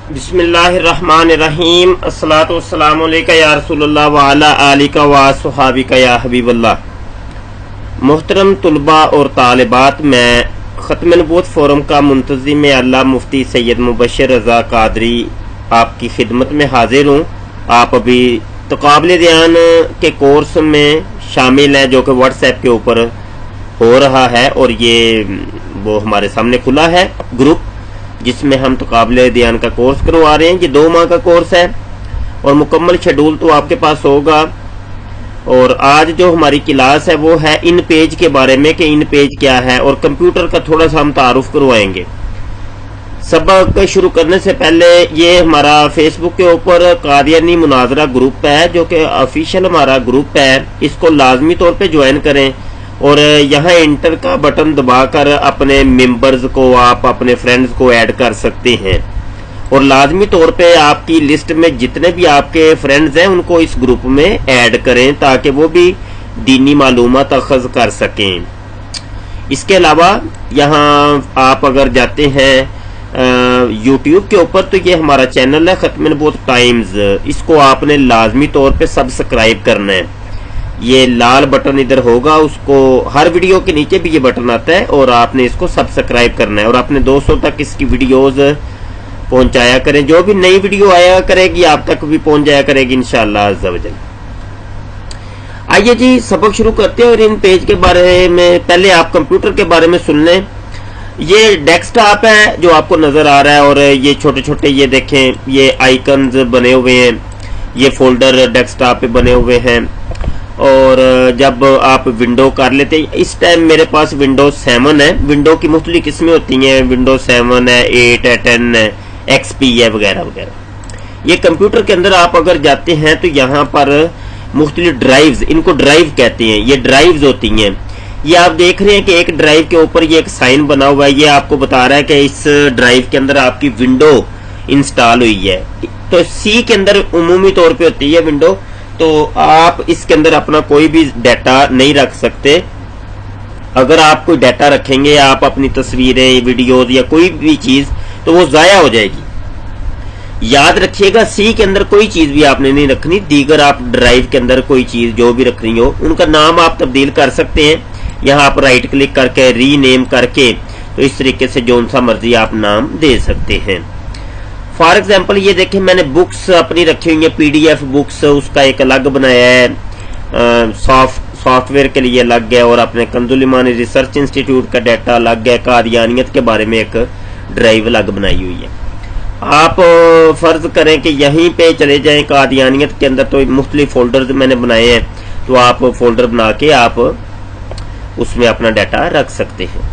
बिस्मिल्लाहिर्रहमानिर्रहीम अस्सलातु वस्सलामु अलैका या रसूलल्लाह व अला आलिका व अस्हाबिका या हबीबल्लाह। मोहतरम तुलबा और तालिबात, मैं ख़त्म नबूवत फोरम का मुंतज़िम अल्लाह मुफ्ती सैयद मुबश्शिर रज़ा कादरी आपकी खिदमत में हाजिर हूँ। आप अभी तक़ाबुल ध्यान के कोर्स में शामिल हैं जो कि व्हाट्सएप के ऊपर हो रहा है, और ये वो हमारे सामने खुला है ग्रुप जिसमें हम तक़ाबुल ध्यान का कोर्स करवा रहे हैं। ये 2 माह का कोर्स है और मुकम्मल शेड्यूल तो आपके पास होगा। और आज जो हमारी क्लास है वो है इन पेज के बारे में कि इन पेज क्या है, और कंप्यूटर का थोड़ा सा हम तारुफ करवाएंगे। सबक शुरू करने से पहले ये हमारा फेसबुक के ऊपर कादियानी मुनाजरा ग्रुप है जो कि ऑफिशियल हमारा ग्रुप है, इसको लाजमी तौर पे ज्वाइन करें और यहाँ इंटर का बटन दबाकर अपने मेंबर्स को, आप अपने फ्रेंड्स को ऐड कर सकते हैं। और लाजमी तौर पे आपकी लिस्ट में जितने भी आपके फ्रेंड्स हैं उनको इस ग्रुप में ऐड करें ताकि वो भी दीनी मालूमात अखज़ कर सकें। इसके अलावा यहाँ आप अगर जाते हैं यूट्यूब के ऊपर तो ये हमारा चैनल है ख़त्म नबूवत टाइम्स, इसको आपने लाजमी तौर पे सब्सक्राइब करना है। ये लाल बटन इधर होगा, उसको हर वीडियो के नीचे भी ये बटन आता है और आपने इसको सब्सक्राइब करना है और अपने दोस्तों तक इसकी वीडियोस पहुंचाया करें। जो भी नई वीडियो आया करेगी आप तक भी पहुंच जाया करेगी इंशाअल्लाह अज़्ज़ा वजल। आइए जी सबक शुरू करते हैं। और इन पेज के बारे में पहले आप कंप्यूटर के बारे में सुन लें। ये डेस्कटॉप है जो आपको नजर आ रहा है, और ये छोटे छोटे ये देखें ये आइकन्स बने हुए हैं, ये फोल्डर डेस्कटॉप पे बने हुए हैं। और जब आप विंडो कर लेते हैं, इस टाइम मेरे पास विंडोज 7 है। विंडो की मुख्तलिफ किस्में होती हैं, विंडोज 7 है, 8 है, 10 है, XP है वगैरह वगैरह। ये कंप्यूटर के अंदर आप अगर जाते हैं तो यहाँ पर मुख्तलिफ ड्राइव्स, इनको ड्राइव कहते हैं, ये ड्राइव्स होती हैं। ये आप देख रहे हैं कि एक ड्राइव के ऊपर ये एक साइन बना हुआ है, ये आपको बता रहा है कि इस ड्राइव के अंदर आपकी विंडो इंस्टॉल हुई है। तो सी के अंदर उमूमी तौर पे होती है विंडो, तो आप इसके अंदर अपना कोई भी डाटा नहीं रख सकते। अगर आप कोई डाटा रखेंगे, आप अपनी तस्वीरें, वीडियोज या कोई भी चीज, तो वो जाया हो जाएगी। याद रखिएगा सी के अंदर कोई चीज भी आपने नहीं रखनी। दीगर आप ड्राइव के अंदर कोई चीज जो भी रखनी हो उनका नाम आप तब्दील कर सकते हैं। यहाँ आप राइट क्लिक करके रीनेम करके तो इस तरीके से जो सा मर्जी आप नाम दे सकते हैं। फॉर एग्जाम्पल ये देखें मैंने बुक्स अपनी रखी हुई है, PDF बुक्स, उसका एक अलग बनाया है, सॉफ्टवेयर के लिए अलग है, और अपने कंजुल ईमानी रिसर्च इंस्टीट्यूट का डाटा अलग है, कादियानियत के बारे में एक ड्राइव अलग बनाई हुई है। आप फर्ज करें कि यहीं पे चले जाएं कादियानियत के अंदर, तो मुख्तलिफ फोल्डर्स मैंने बनाए हैं, तो आप फोल्डर बना के आप उसमें अपना डाटा रख सकते हैं।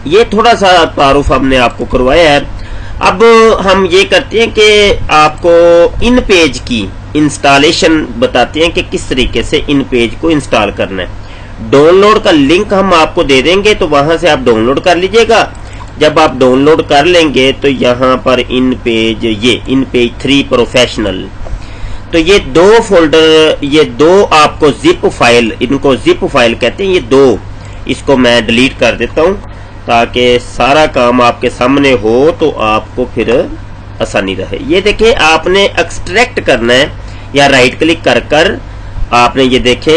ये थोड़ा सा तारुफ हमने आपको करवाया है। अब हम ये करते हैं कि आपको इन पेज की इंस्टॉलेशन बताते हैं कि किस तरीके से इन पेज को इंस्टॉल करना है। डाउनलोड का लिंक हम आपको दे देंगे, तो वहां से आप डाउनलोड कर लीजिएगा। जब आप डाउनलोड कर लेंगे तो यहाँ पर इन पेज, ये इन पेज 3 प्रोफेशनल, तो ये 2 फोल्डर, ये 2 आपको जिप फाइल, इनको जिप फाइल कहते हैं, ये 2 इसको मैं डिलीट कर देता हूँ ताकि सारा काम आपके सामने हो तो आपको फिर आसानी रहे। ये देखिए आपने एक्सट्रैक्ट करना है, या राइट क्लिक कर कर आपने ये देखें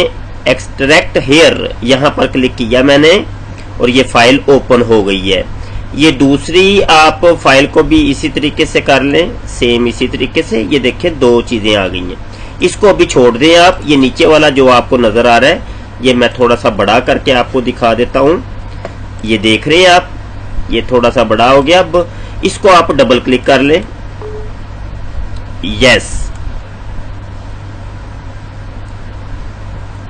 एक्सट्रैक्ट हेयर, यहाँ पर क्लिक किया मैंने और ये फाइल ओपन हो गई है। ये दूसरी आप फाइल को भी इसी तरीके से कर लें, सेम इसी तरीके से। ये देखें 2 चीजें आ गई हैं, इसको अभी छोड़ दें आप। ये नीचे वाला जो आपको नजर आ रहा है ये मैं थोड़ा सा बड़ा करके आपको दिखा देता हूँ। ये देख रहे हैं आप, ये थोड़ा सा बड़ा हो गया। अब इसको आप डबल क्लिक कर लें, यस।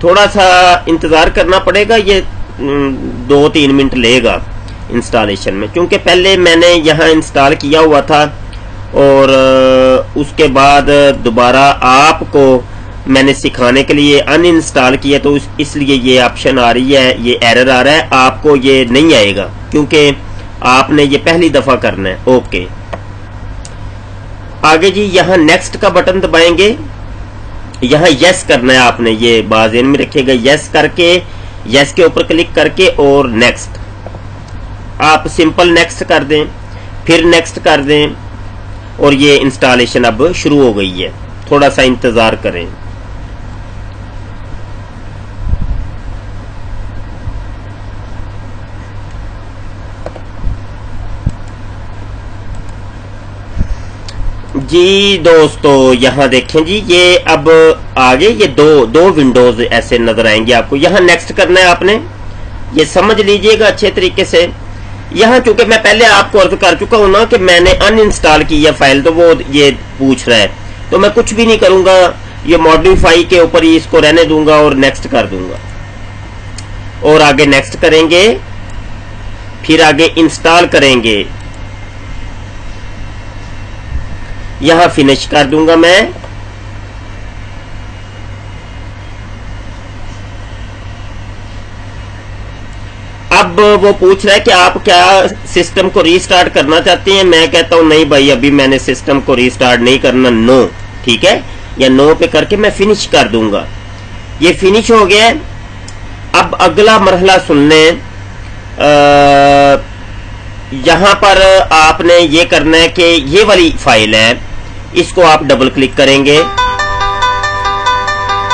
थोड़ा सा इंतजार करना पड़ेगा, ये 2-3 मिनट लेगा इंस्टॉलेशन में, क्योंकि पहले मैंने यहाँ इंस्टॉल किया हुआ था और उसके बाद दोबारा आपको मैंने सिखाने के लिए अनइंस्टॉल किया, तो इसलिए ये ऑप्शन आ रही है, ये एरर आ रहा है। आपको ये नहीं आएगा क्योंकि आपने ये पहली दफा करना है। ओके, आगे जी यहाँ नेक्स्ट का बटन दबाएंगे, यहाँ यस करना है आपने, ये बाज़ेन में रखिएगा। यस करके, यस के ऊपर क्लिक करके और नेक्स्ट, आप सिंपल नेक्स्ट कर दें, फिर नेक्स्ट कर दें, और ये इंस्टॉलेशन अब शुरू हो गई है, थोड़ा सा इंतजार करें। जी दोस्तों यहाँ देखें जी, ये अब आगे ये दो विंडोज ऐसे नजर आएंगे आपको। यहाँ नेक्स्ट करना है आपने, ये समझ लीजिएगा अच्छे तरीके से। यहाँ चूंकि मैं पहले आपको अर्ज कर चुका हूं ना कि मैंने अनइंस्टॉल की है फाइल, तो वो ये पूछ रहा है, तो मैं कुछ भी नहीं करूंगा, ये मॉडिफाई के ऊपर ही इसको रहने दूंगा और नेक्स्ट कर दूंगा। और आगे नेक्स्ट करेंगे, फिर आगे इंस्टॉल करेंगे, यहां फिनिश कर दूंगा मैं। अब वो पूछ रहा है कि आप क्या सिस्टम को रीस्टार्ट करना चाहते हैं। मैं कहता हूं नहीं भाई, अभी मैंने सिस्टम को रीस्टार्ट नहीं करना, नो। ठीक है, या नो पे करके मैं फिनिश कर दूंगा। ये फिनिश हो गया। अब अगला मरहला सुन लें। यहां पर आपने ये करना है कि ये वाली फाइल है, इसको आप डबल क्लिक करेंगे,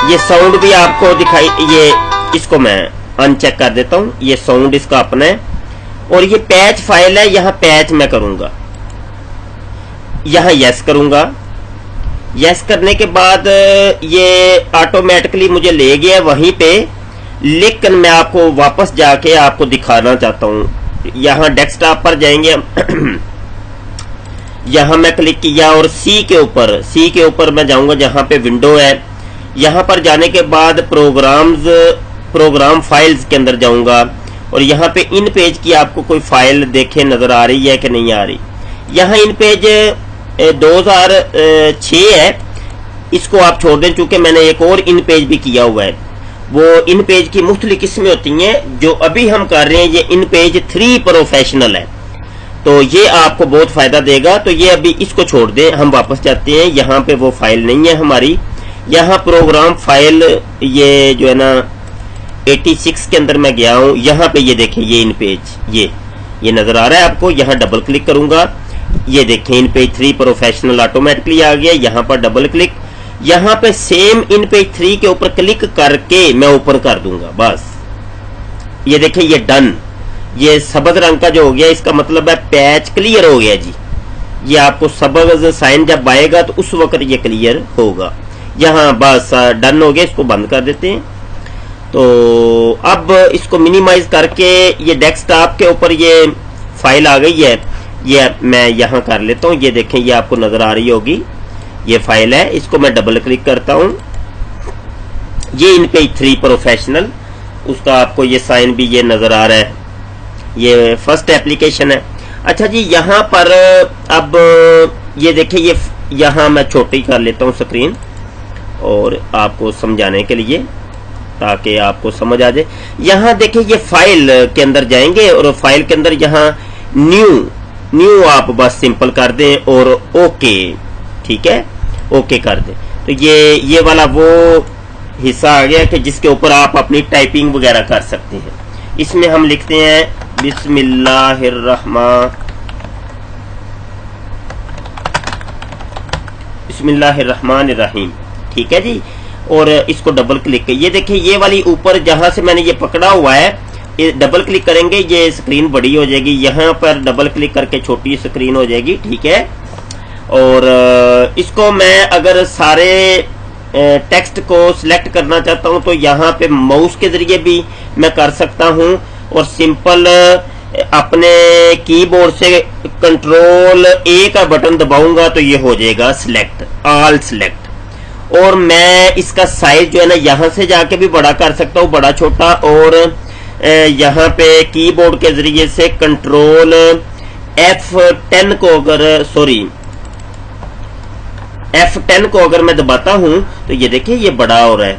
ये साउंड भी आपको दिखाई, ये इसको मैं अनचेक कर देता हूं, ये साउंड इसका अपना है। और ये पैच फाइल है, यहां पैच मैं करूंगा, यहां यस करूंगा। यस करने के बाद ये ऑटोमेटिकली मुझे ले गया वहीं पे, लेकिन मैं आपको वापस जाके आपको दिखाना चाहता हूं। यहां डेस्कटॉप पर जाएंगे, यहां मैं क्लिक किया और सी के ऊपर मैं जाऊंगा जहां पे विंडो है। यहां पर जाने के बाद प्रोग्राम फाइल्स के अंदर जाऊंगा और यहां पे इन पेज की आपको कोई फाइल देखे नजर आ रही है कि नहीं आ रही। यहां इन पेज 2006 है, इसको आप छोड़ दें, चूंकि मैंने एक और इन पेज भी किया हुआ है। वो इन पेज की मुख्तलिफ किस्में होती हैं, जो अभी हम कर रहे हैं ये इन पेज 3 प्रोफेशनल है, तो ये आपको बहुत फायदा देगा। तो ये अभी इसको छोड़ दें, हम वापस जाते हैं। यहाँ पे वो फाइल नहीं है हमारी, यहाँ प्रोग्राम फाइल ये जो है ना 86 के अंदर मैं गया हूँ। यहाँ पे ये देखें, ये इन पेज ये नजर आ रहा है आपको। यहाँ डबल क्लिक करूंगा, ये देखें इन पेज 3 प्रोफेशनल ऑटोमेटिकली आ गया। यहाँ पर डबल क्लिक, यहाँ पे सेम इन पेज 3 के ऊपर क्लिक करके मैं ओपन कर दूंगा, बस। ये देखें, ये डन, ये सबज रंग का जो हो गया, इसका मतलब है पैच क्लियर हो गया जी। ये आपको सबज साइन जब आएगा तो उस वक्त ये क्लियर होगा। यहाँ बस डन हो गया, इसको बंद कर देते हैं। तो अब इसको मिनिमाइज करके ये डेस्कटॉप के ऊपर ये फाइल आ गई है, ये मैं यहाँ कर लेता हूँ। ये देखें, ये आपको नजर आ रही होगी, ये फाइल है। इसको मैं डबल क्लिक करता हूँ, ये इन पेज 3 प्रोफेशनल, उसका आपको ये साइन भी ये नजर आ रहा है, ये फर्स्ट एप्लीकेशन है। अच्छा जी, यहाँ पर अब ये देखिए, ये यहाँ मैं छोटी कर लेता हूँ स्क्रीन और आपको समझाने के लिए, ताकि आपको समझ आ जाए। यहाँ देखिए, ये फाइल के अंदर जाएंगे और फाइल के अंदर यहाँ न्यू आप बस सिंपल कर दें और ओके, ठीक है, ओके कर दें। तो ये वाला वो हिस्सा आ गया कि जिसके ऊपर आप अपनी टाइपिंग वगैरह कर सकते हैं। इसमें हम लिखते हैं बिस्मिल्लाहिर्रहमानिर्रहीम, ठीक है जी। और इसको डबल क्लिक, ये देखिए, ये वाली ऊपर जहां से मैंने ये पकड़ा हुआ है, ये डबल क्लिक करेंगे, ये स्क्रीन बड़ी हो जाएगी। यहाँ पर डबल क्लिक करके छोटी स्क्रीन हो जाएगी, ठीक है। और इसको मैं अगर सारे टेक्स्ट को सिलेक्ट करना चाहता हूं तो यहाँ पे माउस के जरिए भी मैं कर सकता हूं, और सिंपल अपने कीबोर्ड से कंट्रोल A का बटन दबाऊंगा तो ये हो जाएगा सिलेक्ट, ऑल सिलेक्ट। और मैं इसका साइज जो है ना, यहाँ से जाके भी बड़ा कर सकता हूँ, बड़ा छोटा। और यहाँ पे कीबोर्ड के जरिए से कंट्रोल F10 को F10 को अगर मैं दबाता हूं तो ये देखिए, ये बड़ा हो रहा है।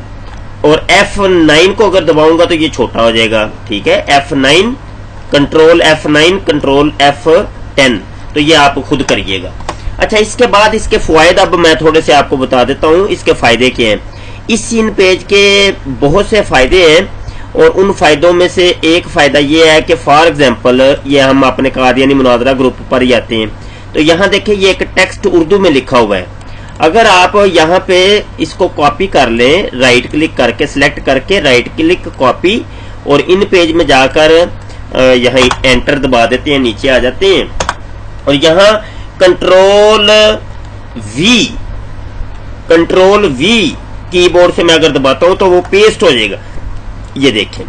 और F9 को अगर दबाऊंगा तो ये छोटा हो जाएगा, ठीक है। F9 कंट्रोल F10, तो ये आप खुद करिएगा। अच्छा, इसके बाद इसके फायदे अब मैं थोड़े से आपको बता देता हूं, इसके फायदे क्या हैं। इस इन पेज के बहुत से फायदे हैं, और उन फायदों में से एक फायदा ये है कि फॉर एग्जांपल, ये हम अपने कादियानी मुनाजरा ग्रुप पर ही आते हैं, तो यहाँ देखिए ये एक टेक्स्ट उर्दू में लिखा हुआ है। अगर आप यहाँ पे इसको कॉपी कर लें, राइट क्लिक करके सिलेक्ट करके राइट क्लिक कॉपी, और इन पेज में जाकर यहाँ एंटर दबा देते हैं, नीचे आ जाते हैं और यहाँ कंट्रोल वी कीबोर्ड से मैं अगर दबाता हूं तो वो पेस्ट हो जाएगा। ये देखें,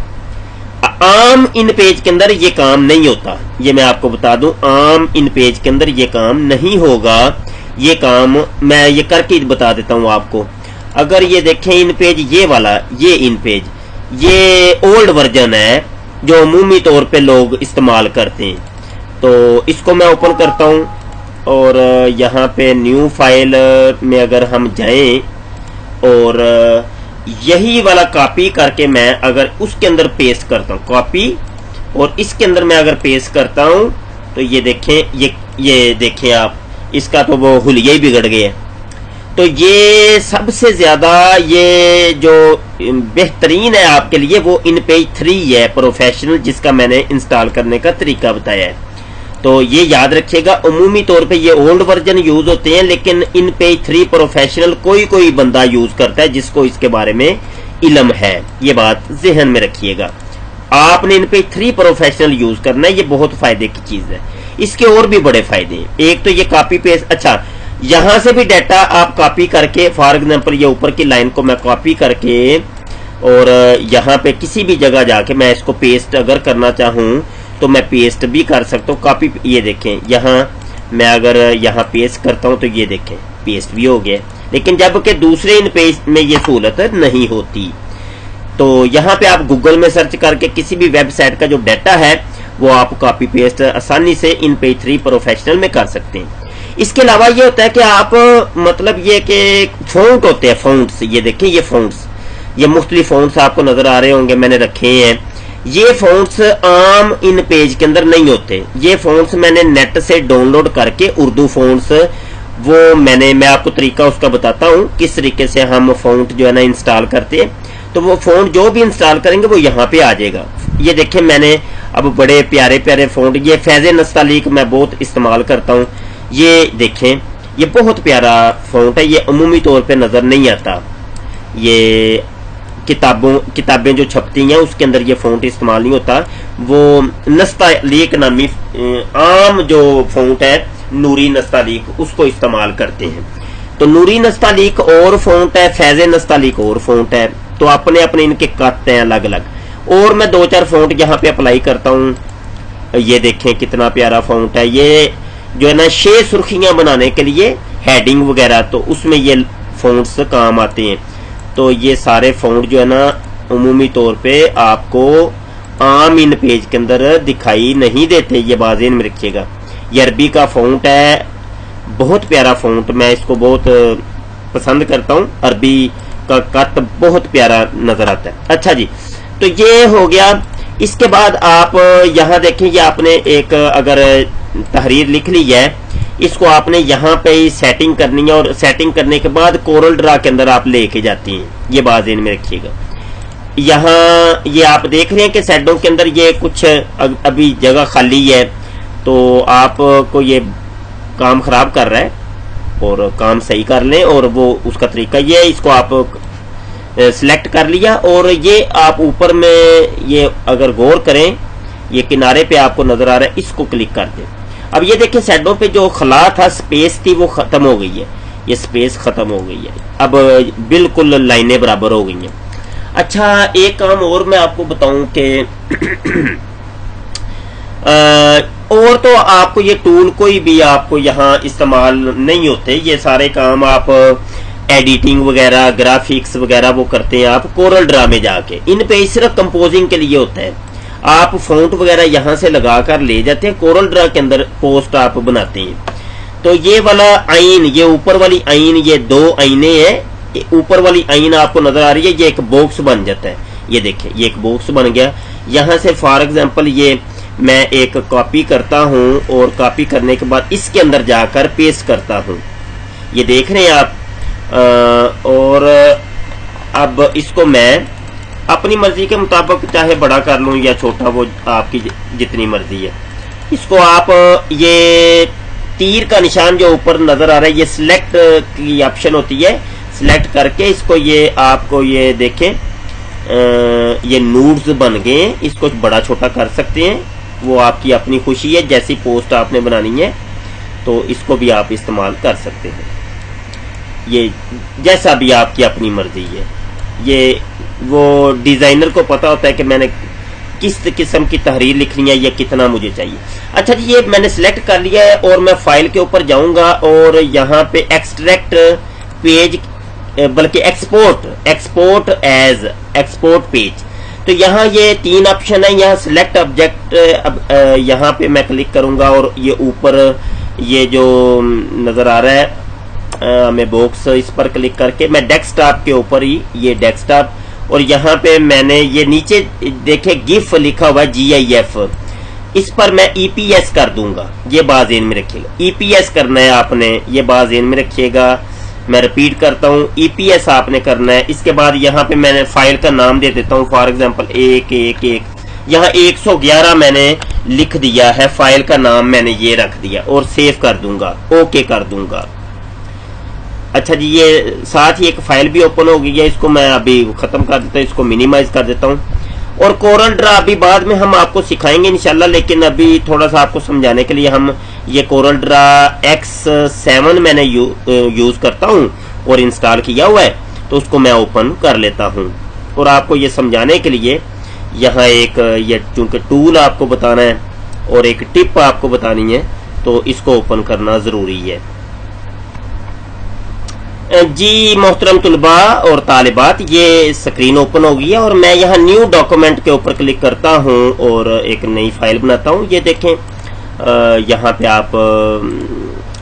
आम इन पेज के अंदर ये काम नहीं होता, ये मैं आपको बता दूं, आम इन पेज के अंदर ये काम नहीं होगा। ये काम मैं ये करके बता देता हूं आपको। अगर ये देखें इन पेज, ये वाला, ये इन पेज, ये ओल्ड वर्जन है जो अमूमी तौर पे लोग इस्तेमाल करते हैं। तो इसको मैं ओपन करता हूं और यहाँ पे न्यू फाइल में अगर हम जाएं और यही वाला कॉपी करके मैं अगर उसके अंदर पेस्ट करता हूँ, कॉपी, और इसके अंदर मैं अगर पेस्ट करता हूँ तो ये देखें, ये देखें आप, इसका तो वो हुलिया ही बिगड़ गया। तो ये सबसे ज्यादा ये जो बेहतरीन है आपके लिए वो इन पेज 3 है प्रोफेशनल, जिसका मैंने इंस्टॉल करने का तरीका बताया है। तो ये याद रखिएगा, अमूमी तौर पे ये ओल्ड वर्जन यूज होते हैं, लेकिन इन पेज 3 प्रोफेशनल कोई बंदा यूज करता है जिसको इसके बारे में इल्म है। ये बात जहन में रखिएगा, आपने इन पेज 3 प्रोफेशनल यूज करना है। ये बहुत फायदे की चीज है, इसके और भी बड़े फायदे हैं। एक तो ये कॉपी पेस्ट, अच्छा यहां से भी डाटा आप कॉपी करके, फॉर एग्जाम्पल ये ऊपर की लाइन को मैं कॉपी करके और यहाँ पे किसी भी जगह जाके मैं इसको पेस्ट अगर करना चाहूं तो मैं पेस्ट भी कर सकता हूँ। कॉपी, ये देखें यहाँ मैं अगर यहाँ पेस्ट करता हूँ तो ये देखें पेस्ट भी हो गया, लेकिन जबकि दूसरे इन पेज में ये सहूलत नहीं होती। तो यहाँ पे आप गूगल में सर्च करके किसी भी वेबसाइट का जो डाटा है वो आप कॉपी पेस्ट आसानी से इन पेज 3 प्रोफेशनल में कर सकते हैं। इसके अलावा ये होता है कि आप मतलब ये कि फ़ॉन्ट होते हैं, फ़ॉन्ट्स, ये देखें ये फ़ॉन्ट्स, ये मुख्तलिफ फ़ॉन्ट्स आपको नजर आ रहे होंगे, मैंने रखे हैं। ये फ़ॉन्ट्स आम इन पेज के अंदर नहीं होते, ये फ़ॉन्ट्स मैंने नेट से डाउनलोड करके उर्दू फ़ॉन्ट्स, वो मैं आपको तरीका उसका बताता हूँ किस तरीके से हम फ़ॉन्ट जो है ना इंस्टॉल करते हैं। तो वो फ़ॉन्ट जो भी इंस्टॉल करेंगे वो यहाँ पे आ जाएगा। ये देखें मैंने अब बड़े प्यारे प्यारे फ़ॉन्ट, ये फैज़ नस्तालीक मैं बहुत इस्तेमाल करता हूँ। ये देखें ये बहुत प्यारा फ़ॉन्ट है, ये अमूमी तौर पे नज़र नहीं आता। ये किताबें जो छपती हैं उसके अंदर ये फ़ॉन्ट इस्तेमाल नहीं होता, वो नस्तालीक नामी आम जो फ़ॉन्ट है नूरी नस्तालीक उसको इस्तेमाल करते हैं। तो नूरी नस्तालीक और फ़ॉन्ट है, फैज़ नस्तालीक और फ़ॉन्ट है, तो अपने अपने इनके कट हैं अलग अलग। और मैं 2-4 फ़ॉन्ट यहाँ पे अप्लाई करता हूँ। ये देखें कितना प्यारा फ़ॉन्ट है, ये जो है ना 6 सुर्खियां बनाने के लिए हेडिंग वगैरह, तो उसमें ये फ़ॉन्ट्स काम आते हैं। तो ये सारे फ़ॉन्ट जो है ना अमूमी तौर पे आपको आम इन पेज के अंदर दिखाई नहीं देते, ये बात में रखिएगा। ये अरबी का फ़ॉन्ट है, बहुत प्यारा फ़ॉन्ट, मैं इसको बहुत पसंद करता हूँ। अरबी का कट बहुत प्यारा नजर आता है। अच्छा जी, तो ये हो गया। इसके बाद आप यहाँ देखें, ये आपने एक अगर तहरीर लिख ली है, इसको आपने यहाँ पे सेटिंग करनी है, और सेटिंग करने के बाद कोरल ड्रा के अंदर आप लेके जाती हैं। ये बात ध्यान में रखिएगा। यहाँ ये आप देख रहे हैं कि शैडो के अंदर ये कुछ अभी जगह खाली है, तो आपको ये काम खराब कर रहा है, और काम सही कर लें। और वो उसका तरीका ये है, इसको आप सिलेक्ट कर लिया और ये आप ऊपर में ये अगर गौर करें, ये किनारे पे आपको नजर आ रहा है, इसको क्लिक कर दें। अब ये देखिए शैडो पे जो खला था, स्पेस थी, वो खत्म हो गई है, ये स्पेस खत्म हो गई है, अब बिल्कुल लाइनें बराबर हो गई हैं। अच्छा, एक काम और मैं आपको बताऊं कि और तो आपको ये टूल कोई भी आपको यहाँ इस्तेमाल नहीं होते, ये सारे काम आप एडिटिंग वगैरह, ग्राफिक्स वगैरह वो करते हैं आप कोरल ड्रा में जाके। इन पे सिर्फ कंपोजिंग के लिए होता है, आप फ़ॉन्ट वगैरह यहाँ से लगाकर ले जाते हैं, कोरल ड्रा के अंदर पोस्ट आप बनाते हैं। तो ये वाला आइन, ये ऊपर वाली आइन, ये 2 आइने हैं, ऊपर वाली आइन आपको नजर आ रही है, ये एक बॉक्स बन जाता है। ये देखिए ये एक बॉक्स बन गया। यहाँ से फॉर एग्जाम्पल ये मैं एक कॉपी करता हूँ, और कॉपी करने के बाद इसके अंदर जाकर पेस्ट करता हूँ, ये देख रहे हैं आप। और अब इसको मैं अपनी मर्जी के मुताबिक चाहे बड़ा कर लूं या छोटा, वो आपकी जितनी मर्जी है। इसको आप ये तीर का निशान जो ऊपर नजर आ रहा है, ये सिलेक्ट की ऑप्शन होती है। सिलेक्ट करके इसको ये आपको ये देखें, ये नूड्स बन गए, इसको बड़ा छोटा कर सकते हैं, वो आपकी अपनी खुशी है। जैसी पोस्ट आपने बनानी है तो इसको भी आप इस्तेमाल कर सकते हैं, ये जैसा भी आपकी अपनी मर्जी है। ये वो डिजाइनर को पता होता है कि मैंने किस किस्म की तहरीर लिखनी है या कितना मुझे चाहिए। अच्छा जी, ये मैंने सिलेक्ट कर लिया है और मैं फाइल के ऊपर जाऊंगा और यहाँ पे एक्सट्रैक्ट पेज, बल्कि एक्सपोर्ट एज एक्सपोर्ट पेज, तो यहाँ ये 3 ऑप्शन है। यहाँ सिलेक्ट ऑब्जेक्ट, यहाँ पे मैं क्लिक करूंगा और ये ऊपर ये जो नजर आ रहा है हमें बॉक्स, इस पर क्लिक करके मैं डेस्कटॉप के ऊपर ही, ये डेस्कटॉप, और यहाँ पे मैंने ये नीचे देखे गिफ लिखा हुआ है GIF, इस पर मैं EPS कर दूंगा। ये बाज़ेन में रखिएगा, EPS करना है आपने, ये बाज़ेन में रखिएगा। मैं रिपीट करता हूँ, EPS आपने करना है। इसके बाद यहाँ पे मैंने फाइल का नाम दे देता हूँ, फॉर एग्जांपल 111, यहाँ 111 मैंने लिख दिया है, फाइल का नाम मैंने ये रख दिया और सेव कर दूंगा, ओके कर दूंगा। अच्छा जी, ये साथ ही एक फाइल भी ओपन हो गई है, इसको मैं अभी खत्म कर देता हूँ, इसको मिनिमाइज कर देता हूँ। और कोरल ड्रा अभी बाद में हम आपको सिखाएंगे इंशाल्लाह, लेकिन अभी थोड़ा सा आपको समझाने के लिए हम ये कोरल ड्रा X7 मैंने यूज करता हूँ और इंस्टॉल किया हुआ है, तो उसको मैं ओपन कर लेता हूँ। और आपको ये समझाने के लिए यहाँ एक ये चूंकि टूल आपको बताना है और एक टिप आपको बतानी है, तो इसको ओपन करना जरूरी है। जी मोहतरम तुलबा और तालिबात, ये स्क्रीन ओपन हो गई है और मैं यहाँ न्यू डॉक्यूमेंट के ऊपर क्लिक करता हूँ और एक नई फाइल बनाता हूँ। ये देखें, यहाँ पे आप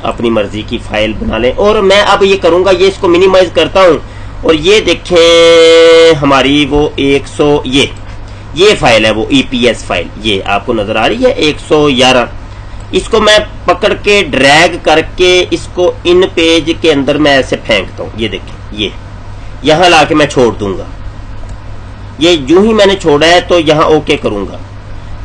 अपनी मर्जी की फाइल बना लें। और मैं अब ये करूँगा, ये इसको मिनिमाइज करता हूँ और ये देखें हमारी वो 100 ये फाइल है, वो EPS फाइल, ये आपको नजर आ रही है 111। इसको मैं पकड़ के ड्रैग करके इसको इन पेज के अंदर मैं ऐसे फेंकता हूँ। ये देखिए, ये यहाँ लाके मैं छोड़ दूंगा। ये यूं ही मैंने छोड़ा है तो यहाँ ओके करूंगा,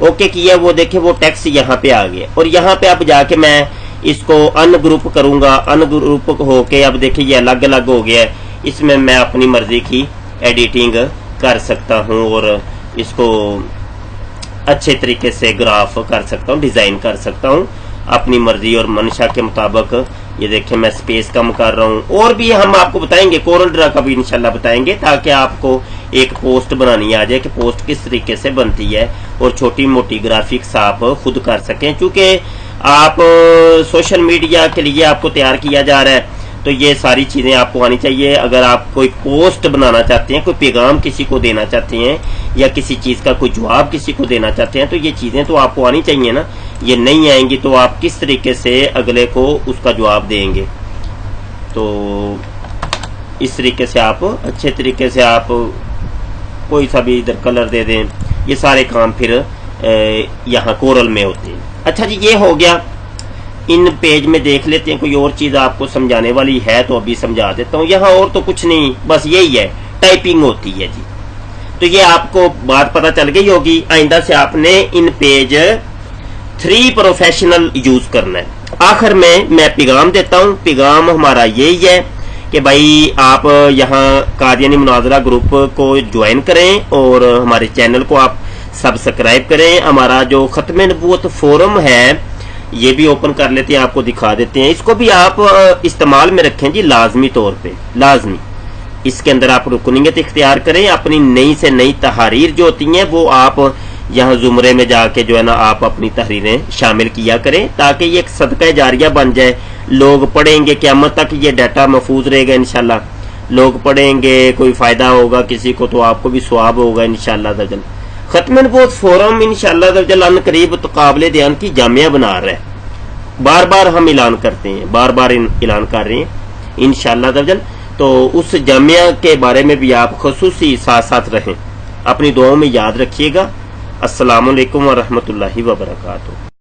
ओके किया, वो देखे वो टेक्स्ट यहाँ पे आ गया। और यहाँ पे अब जाके मैं इसको अनग्रुप करूंगा, अनग्रुप होके अब देखिए ये अलग अलग हो गया है। इसमें मैं अपनी मर्जी की एडिटिंग कर सकता हूँ और इसको अच्छे तरीके से ग्राफ कर सकता हूँ, डिजाइन कर सकता हूँ अपनी मर्जी और मंशा के मुताबिक। ये देखें मैं स्पेस कम कर रहा हूँ। और भी हम आपको बताएंगे, कोरल ड्रा का भी इंशाल्लाह बताएंगे, ताकि आपको एक पोस्ट बनानी आ जाए कि पोस्ट किस तरीके से बनती है और छोटी मोटी ग्राफिक्स आप खुद कर सकें। चूंकि आप सोशल मीडिया के लिए आपको तैयार किया जा रहा है, तो ये सारी चीजें आपको आनी चाहिए। अगर आप कोई पोस्ट बनाना चाहते हैं, कोई पैगाम किसी को देना चाहते हैं या किसी चीज का कोई जवाब किसी को देना चाहते हैं, तो ये चीजें तो आपको आनी चाहिए ना। ये नहीं आएंगी तो आप किस तरीके से अगले को उसका जवाब देंगे। तो इस तरीके से आप अच्छे तरीके से आप कोई सा भी इधर कलर दे दें, ये सारे काम फिर यहाँ कोरल में होते हैं। अच्छा जी, ये हो गया। इन पेज में देख लेते हैं, कोई और चीज आपको समझाने वाली है तो अभी समझा देता हूँ। यहाँ और तो कुछ नहीं, बस यही है, टाइपिंग होती है जी। तो ये आपको बात पता चल गई होगी। आइंदा से आपने इन पेज 3 प्रोफेशनल यूज करना है। आखिर में मैं पैगाम देता हूँ। पैगाम हमारा यही है कि भाई आप यहाँ कादियानी मुनाजरा ग्रुप को ज्वाइन करें और हमारे चैनल को आप सब्सक्राइब करें। हमारा जो खत्म नबूवत फोरम है ये भी ओपन कर लेते हैं, आपको दिखा देते हैं। इसको भी आप इस्तेमाल में रखें जी, लाजमी तौर पे, लाजमी। इसके अंदर आप रुकनीयत इख्तियार करें। अपनी नई से नई तहरीर जो होती हैं वो आप यहाँ जुमरे में जाके जो है ना आप अपनी तहरीरें शामिल किया करें, ताकि ये एक सदका जारिया बन जाए। लोग पढ़ेंगे, क़यामत तक ये डाटा महफूज रहेगा इंशाल्लाह। लोग पढ़ेंगे, कोई फायदा होगा किसी को तो आपको भी सवाब होगा इंशाल्लाह दजल। खत्म नबूवत फोरम इंशाल्लाह दजल अन करीब तकाबले दयान की जामिया बना रहा है। बार बार हम ऐलान करते हैं, बार बार ऐलान कर रहे हैं इंशाल्लाह दजल। तो उस जामिया के बारे में भी आप खुसूसी साथ साथ रहें, अपनी दुआओं में याद रखिएगा। अस्सलामु अलैकुम व रहमतुल्लाहि व बरकातुहू।